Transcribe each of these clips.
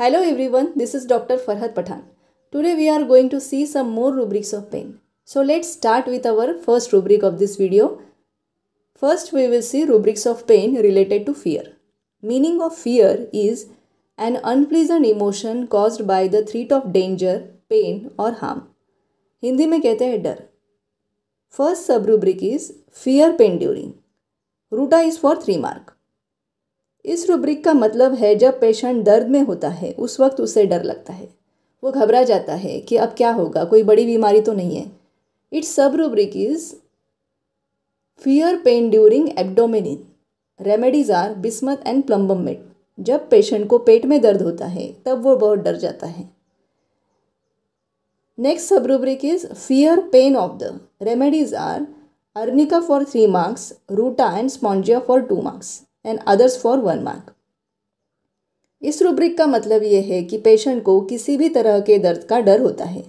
Hello everyone, this is Dr. Farhat Pathan. Today we are going to see some more rubrics of pain. So let's start with our first rubric of this video. First we will see rubrics of pain related to fear. Meaning of fear is an unpleasant emotion caused by the threat of danger, pain or harm. Hindi में कहते हैं डर. First sub rubric is fear pain during. Ruta is for 3 mark. इस rubric का मतलब है जब patient दर्द में होता है उस वक्त उसे डर लगता है, वो घबरा जाता है कि अब क्या होगा, कोई बड़ी बीमारी तो नहीं है. It's sub rubric is fear pain during abdomen in. Remedies are bismuth and plumbum met. जब पेशेंट को पेट में दर्द होता है तब वो बहुत डर जाता है. Next sub rubric is fear pain of the. Remedies are arnica for 3 marks, ruta and spongia for 2 marks and others for 1 mark. इस रूब्रिक का मतलब ये है कि पेशेंट को किसी भी तरह के दर्द का डर होता है.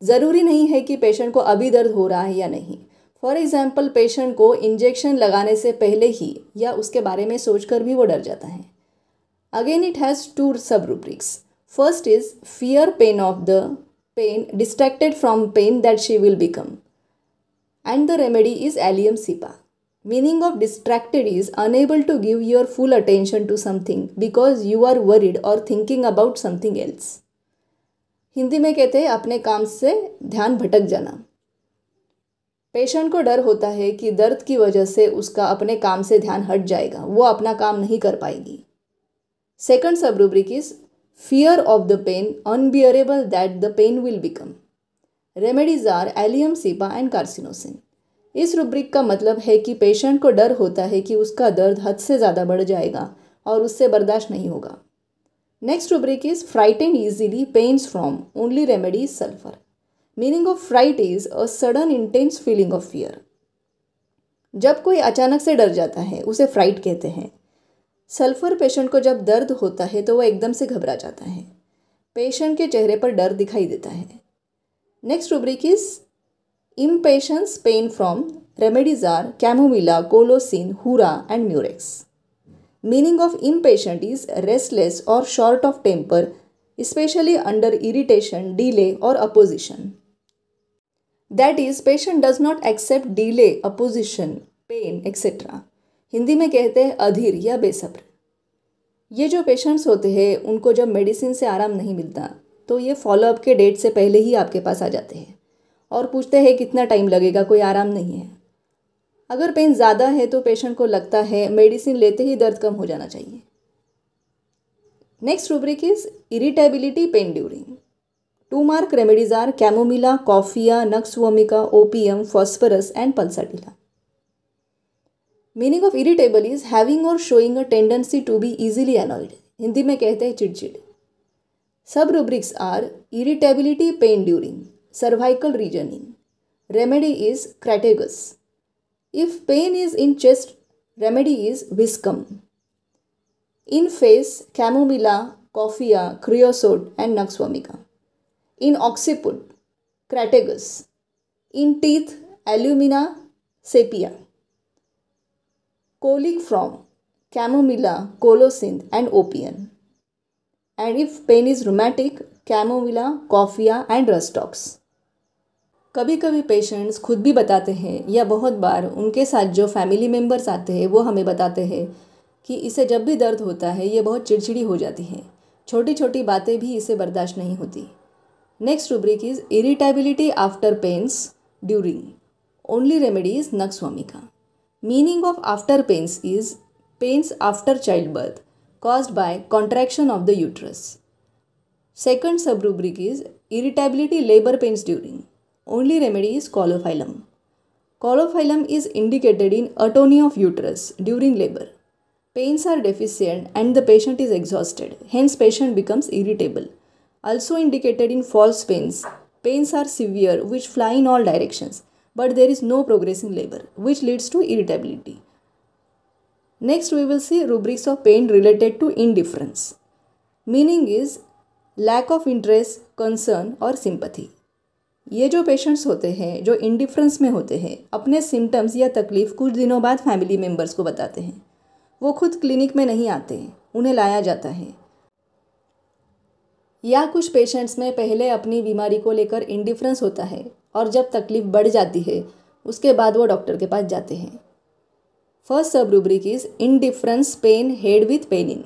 ज़रूरी नहीं है कि पेशेंट को अभी दर्द हो रहा है या नहीं. फॉर एग्जाम्पल पेशेंट को इंजेक्शन लगाने से पहले ही या उसके बारे में सोचकर भी वो डर जाता है. Again it has 2 sub rubrics. First is fear pain of the pain distracted from pain that she will become and the remedy is allium cepa. Meaning of distracted is unable to give your full attention to something because you are worried or thinking about something else. Hindi में कहते हैं अपने काम से ध्यान भटक जाना. Patient को डर होता है कि दर्द की वजह से उसका अपने काम से ध्यान हट जाएगा, वो अपना काम नहीं कर पाएगी. Second sub rubric is fear of the pain unbearable that the pain will become. Remedies are allium cepa and carcinosin. इस रूब्रिक का मतलब है कि पेशेंट को डर होता है कि उसका दर्द हद से ज़्यादा बढ़ जाएगा और उससे बर्दाश्त नहीं होगा. Next rubric is frighten easily pains from only remedy is sulphur. Meaning of fright is a sudden intense feeling of fear. जब कोई अचानक से डर जाता है उसे फ्राइट कहते हैं. सल्फर पेशेंट को जब दर्द होता है तो वह एकदम से घबरा जाता है. पेशेंट के चेहरे पर डर दिखाई देता है. Next rubric is impatience pain from. Remedies are chamomilla, colocin, hura and murex. Meaning of impatient is restless or short of temper, especially under irritation, delay or opposition. That is, patient does not accept delay, opposition, pain, etc. Hindi में कहते हैं अधीर या बेसब्र. ये जो patients होते हैं उनको जब मेडिसिन से आराम नहीं मिलता तो ये फॉलोअप के डेट से पहले ही आपके पास आ जाते हैं और पूछते हैं कितना टाइम लगेगा, कोई आराम नहीं है. अगर पेन ज़्यादा है तो पेशेंट को लगता है मेडिसिन लेते ही दर्द कम हो जाना चाहिए. Next rubric is irritability pain during. 2 mark remedies are chamomilla, coffea, nux vomica, opium, phosphorus and pulsatilla. Meaning of irritable is having और showing a tendency to be easily annoyed. Hindi में कहते हैं चिड़चिड़. Sub rubrics are irritability pain during cervical region. Remedy is crataegus. If pain is in chest, remedy is viscum. In face, chamomilla, coffea, creosote and nux vomica. In occiput, crataegus. In teeth, alumina, sepia. Colic from chamomilla, colocin and opium. And if pain is rheumatic, chamomilla, coffea and rustox. कभी कभी patients खुद भी बताते हैं या बहुत बार उनके साथ जो फैमिली मेम्बर्स आते हैं वो हमें बताते हैं कि इसे जब भी दर्द होता है ये बहुत चिड़चिड़ी हो जाती है, छोटी छोटी बातें भी इसे बर्दाश्त नहीं होती. Next rubric is irritability after pains during. Only remedy is nux vomica. Meaning of after pains is pains after child birth caused by contraction of the uterus. Second sub rubric is irritability labor pains during. Only remedy is colophylum. Colophylum is indicated in atony of uterus during labor. Pains are deficient and the patient is exhausted. Hence patient becomes irritable. Also indicated in false pains. Pains are severe which fly in all directions but there is no progress in labor which leads to irritability. Next we will see rubrics of pain related to indifference. Meaning is lack of interest, concern or sympathy. ये जो patients होते हैं जो indifference में होते हैं अपने symptoms या तकलीफ़ कुछ दिनों बाद फैमिली मेम्बर्स को बताते हैं. वो खुद क्लिनिक में नहीं आते, उन्हें लाया जाता है. या कुछ पेशेंट्स में पहले अपनी बीमारी को लेकर इंडिफरेंस होता है और जब तकलीफ बढ़ जाती है उसके बाद वो डॉक्टर के पास जाते हैं। First sub rubric is indifference pain head with pain in.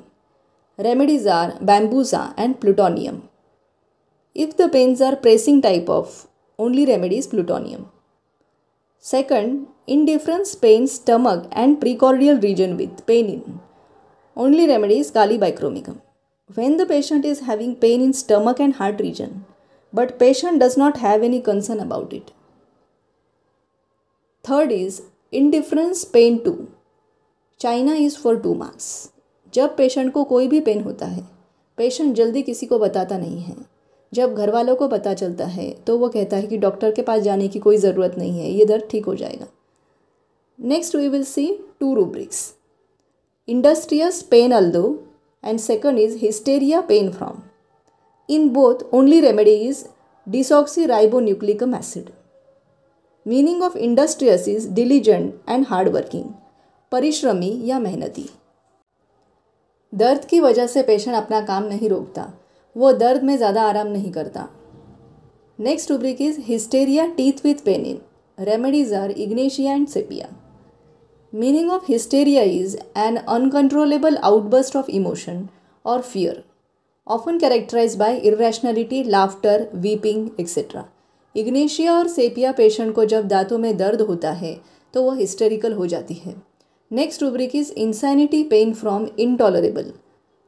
Remedies are bambusa and plutonium. If the pains are pressing type of, only remedy is plutonium. Second, indifference pain stomach and precordial region with pain in. Only remedy is Kali bichromicum. When the patient is having pain in stomach and heart region, but patient does not have any concern about it. Third is indifference pain 2. China is for 2 marks. जब patient को कोई भी pen होता है, patient जल्दी किसी को बताता नहीं है। जब घर वालों को पता चलता है तो वो कहता है कि डॉक्टर के पास जाने की कोई ज़रूरत नहीं है, ये दर्द ठीक हो जाएगा। Next we will see 2 rubrics, industrious pain although and second is hysteria pain from. In both only remedy is deoxyribonucleic acid. Meaning of industrious is diligent and hard working, परिश्रमी या मेहनती। दर्द की वजह से पेशेंट अपना काम नहीं रोकता, वो दर्द में ज़्यादा आराम नहीं करता। Next rubric is hysteria teeth with pain in. Remedies are ignatia and sepia. Meaning of hysteria is an uncontrollable outburst of emotion और fear, often characterise by irrationality, laughter, weeping etcetera. Ignatia और sepia patient को जब दांतों में दर्द होता है तो वह हिस्टेरिकल हो जाती है। Next rubric is insanity pain from intolerable.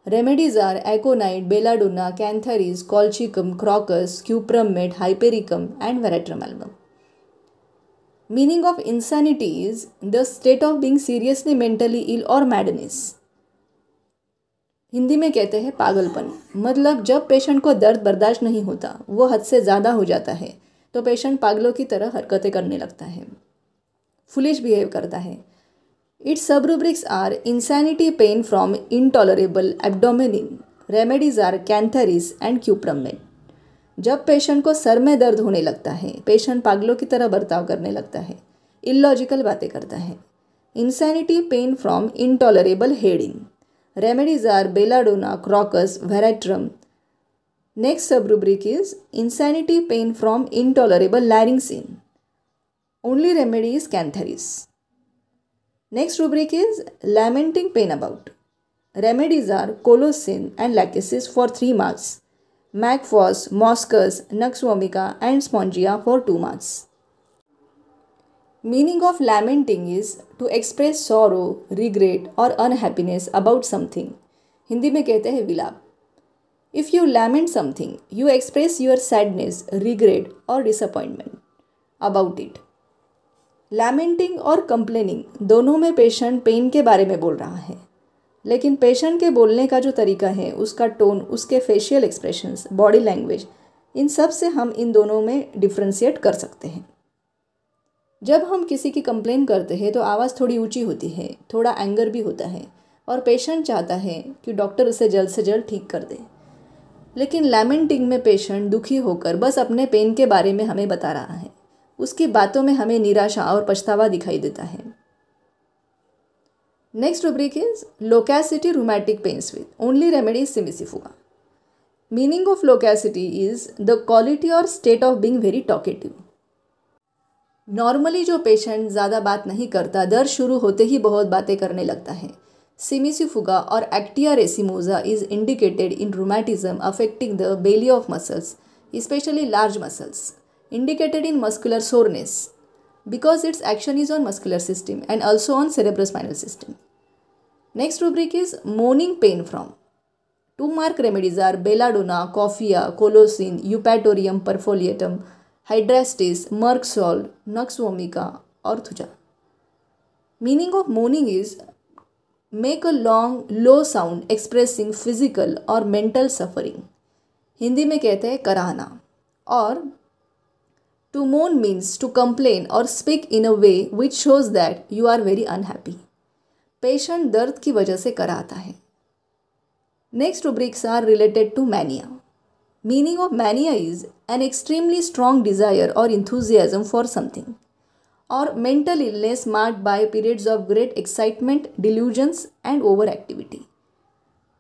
Remedies are aconite, belladonna, cantharis, colchicum, crocus, cuprumate, hypericum and veratrum album. Meaning of insanity is the state of being seriously mentally ill or madness. Hindi में कहते हैं पागलपन। मतलब जब patient को दर्द बर्दाश्त नहीं होता, वो हद से ज़्यादा हो जाता है तो पेशेंट पागलों की तरह हरकतें करने लगता है, फुलिश बिहेव करता है। Its subrubrics are insanity pain from intolerable abdomen in. Remedies are cantharis and cuprumate. जब पेशेंट को सर में दर्द होने लगता है, पेशेंट पागलों की तरह बर्ताव करने लगता है, इलॉजिकल बातें करता है। Insanity pain from intolerable head in. Remedies are belladonna, crocus, veratrum. Next sub rubric is insanity pain from intolerable larynx in. Only remedy is cantharis. Next rubric is lamenting pain about. Remedies are colocin and lachesis for 3 marks. Magphos, Moschus, Nux vomica and Spongia for 2 marks. Meaning of lamenting is to express sorrow, regret or unhappiness about something. Hindi में कहते हैं विलाप। If you lament something, you express your sadness, regret or disappointment about it. Lamenting और complaining दोनों में patient pen के बारे में बोल रहा है, लेकिन पेशेंट के बोलने का जो तरीका है, उसका टोन, उसके फेशियल एक्सप्रेशंस, बॉडी लैंग्वेज, इन सब से हम इन दोनों में डिफ्रेंशिएट कर सकते हैं। जब हम किसी की कंप्लेन करते हैं तो आवाज़ थोड़ी ऊंची होती है, थोड़ा एंगर भी होता है और पेशेंट चाहता है कि डॉक्टर उसे जल्द से जल्द ठीक कर दे। लेकिन लैमेंटिंग में पेशेंट दुखी होकर बस अपने पेन के बारे में हमें बता रहा है, उसकी बातों में हमें निराशा और पछतावा दिखाई देता है। Next rubric is loquacity rheumatic pains with only remedy cimicifuga. Meaning of loquacity is the quality और state of being very talkative. Normally जो पेशेंट ज़्यादा बात नहीं करता, दर्द शुरू होते ही बहुत बातें करने लगता है। सिमिसिफुगा और actaea racemosa is indicated in rheumatism affecting the belly of muscles, specially large muscles, indicated in muscular soreness because its action is on muscular system and also on cerebrospinal system. Next rubric is moaning pain from. 2 mark remedies are belladonna, coffea, colocin, eupatorium perfoliatum, hydrastis, Merck salt, Nux vomica or thuja. Meaning of moaning is make a long low sound expressing physical or mental suffering. Hindi में कहते हैं कराहना। और to moan means to complain or speak in a way which shows that you are very unhappy. Patient दर्द की वजह से कराहता है। Next rubrics are related to mania. Meaning of mania is an extremely strong desire और enthusiasm for something or mental illness marked by periods of great excitement, delusions and overactivity.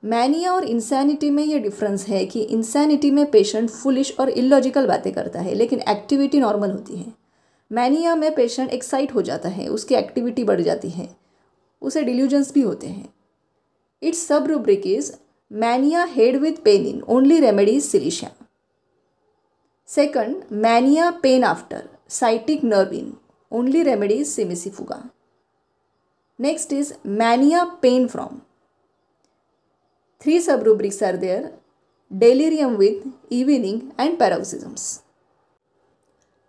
Mania और insanity में ये difference है कि insanity में patient foolish और illogical बातें करता है लेकिन एक्टिविटी नॉर्मल होती है। मैनिया में पेशेंट एक्साइट हो जाता है, उसकी एक्टिविटी बढ़ जाती है, उसे डिल्यूजन्स भी होते हैं। It's sub rubric is mania head with pain in, only remedy is silicea. Second, mania pain after, sciatic nerve in, only remedy is cimicifuga. Next is mania pain from. 3 subrubrics are there: delirium with, evening and paroxysms.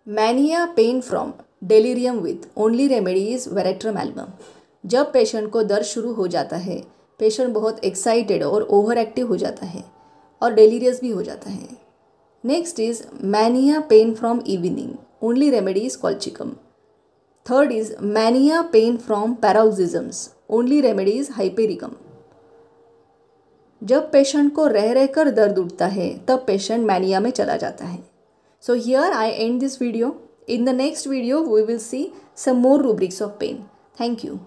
Mania pain from, delirium with, only remedy is veratrum album. जब patient को दर्द शुरू हो जाता है, patient बहुत excited और over active हो जाता है और डेलीरियस भी हो जाता है। Next is mania pain from evening, only remedy is colchicum. Third is mania pain from paroxysms, only remedy is hypericum. जब पेशेंट को रह रहकर दर्द उठता है तब पेशेंट मैनिया में चला जाता है। So here I and this video. In the next video we will see some more rubrics of pain. Thank you.